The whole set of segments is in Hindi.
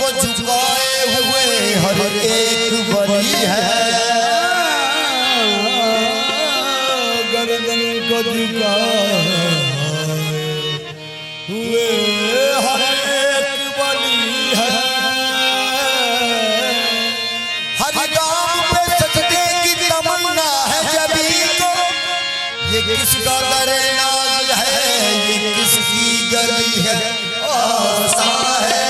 को झुकाए हुए हर एक बली है, गर्दन को झुकाए हुए हर एक बली है। हर गांव पे सजदे की तमन्ना है जबी को, ये किसका दरे नाज है, ये किसकी गली है। आस्था है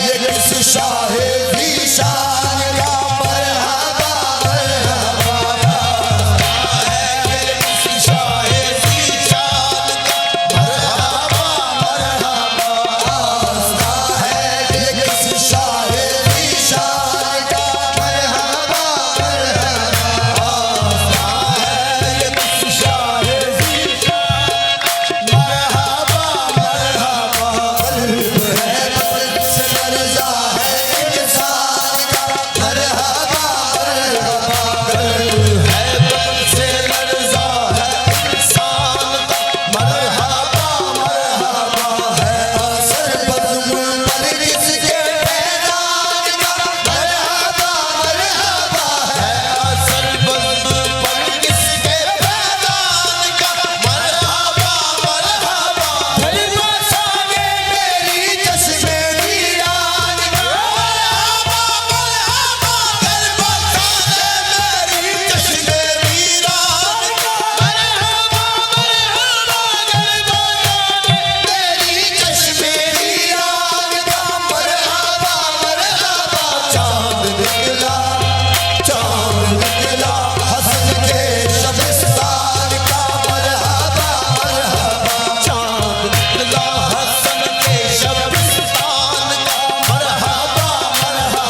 ये किस शाहे ज़ीशान का मरहबा मरहबा है, ये किस शाहे ज़ीशान का मरहबा मरहबा। आस्था है ये किस शाहे ज़ीशान का मरहबा मरहबा। आस्था है ये किस शाहे ज़ीशान मरहबा मरहबा। कल्ब है बस से लर्ज़ा है इंसान का मरहबा मरहबा। कल्ब है बस से लर्ज़ा है इंसान का मरहबा मरहबा। है असर बज़्म पर किसके फैज़ान का मरहबा मरहबा। है असर बज़्म पर किसके फैज़ान का मरहबा मरहबा। गरीबा सागे मेरी चश्मे वीरान का मरहबा मरहबा। गरीबा सागे मेरी चश्मे वीरान का मरहबा मरहबा। गरीबा सागे मेरी चश्मे वीरान का मरहबा मरहबा। चाँद निकला हसन के शबिस्तान का मरहबा मरहबा। चाँद निकला हसन के शबिस्तान का मरहबा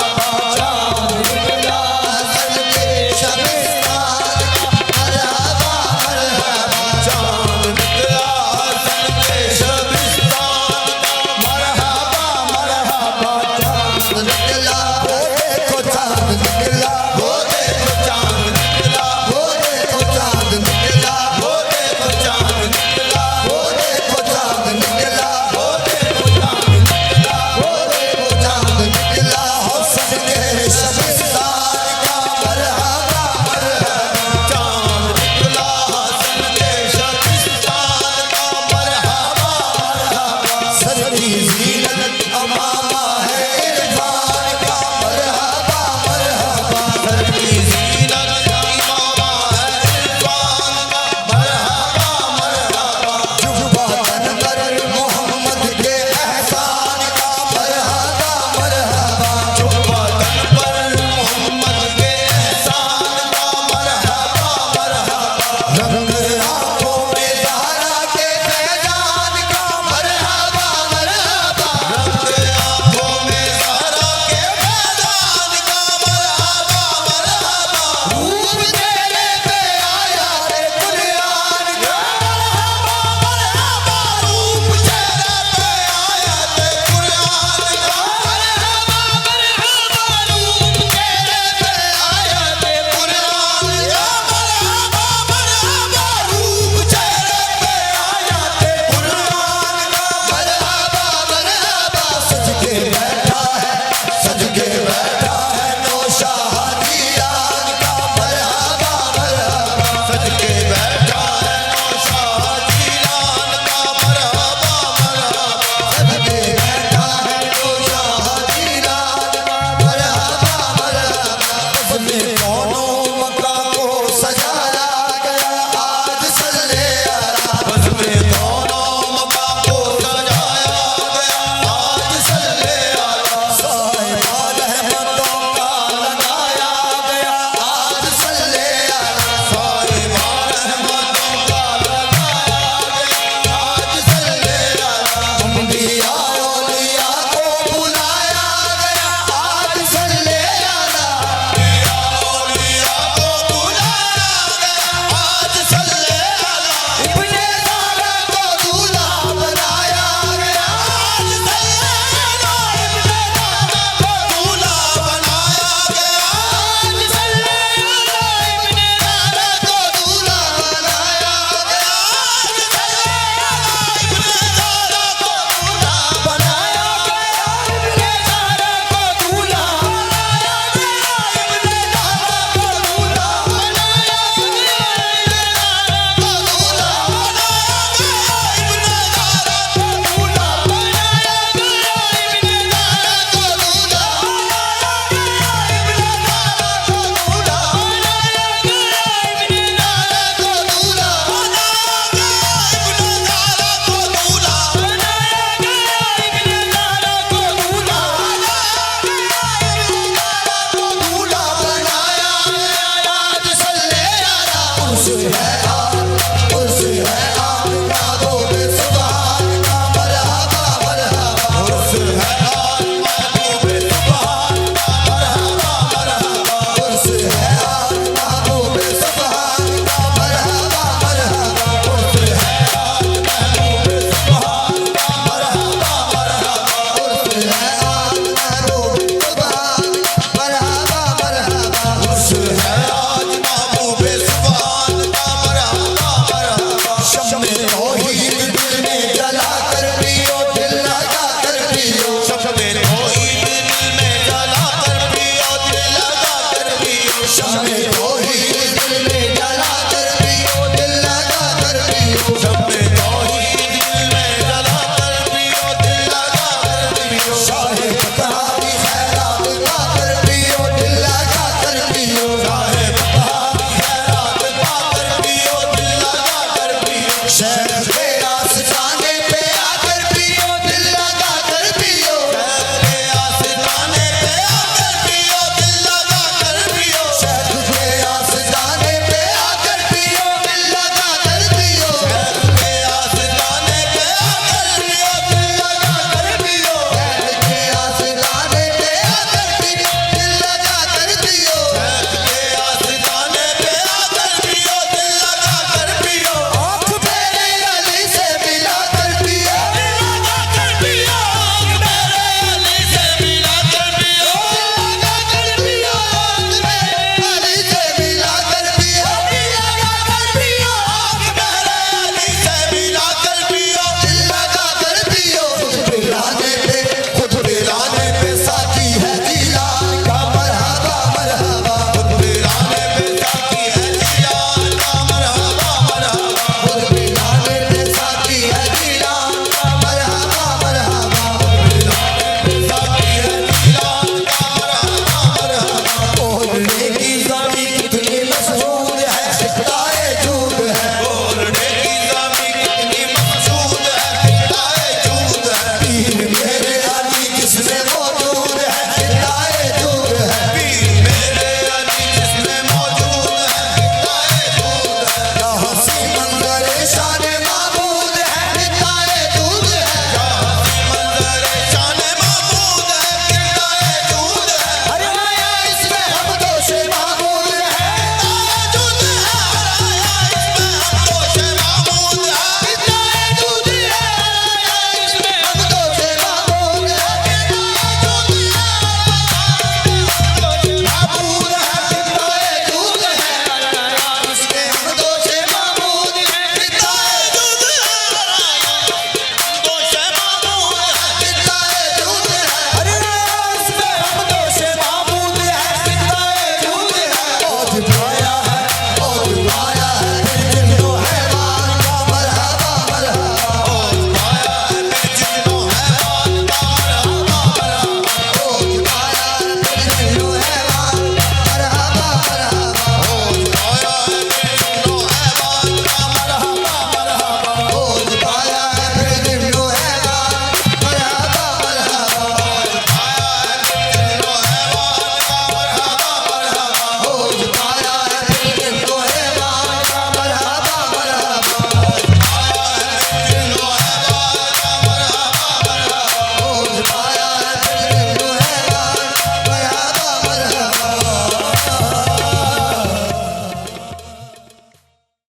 मरहबा। चाँद निकला हसन के शबिस्तान का मरहबा मरहबा। चाँद निकला हसन के शबिस्तान का मरहबा मरहबा। चाँद निकला वो देखो चाँद निकला, वो देखो चाँद निकला, वो देखो चाँद निकला, वो देखो चाँद निकला, वो देखो चाँद निकला, वो देखो चाँद निकला, वो देखो चाँद निकला। हसन के शबिस्तान का मरहबा मरहबा। चाँद निकला हसन के शबिस्तान का मरहबा मरहबा। सरदी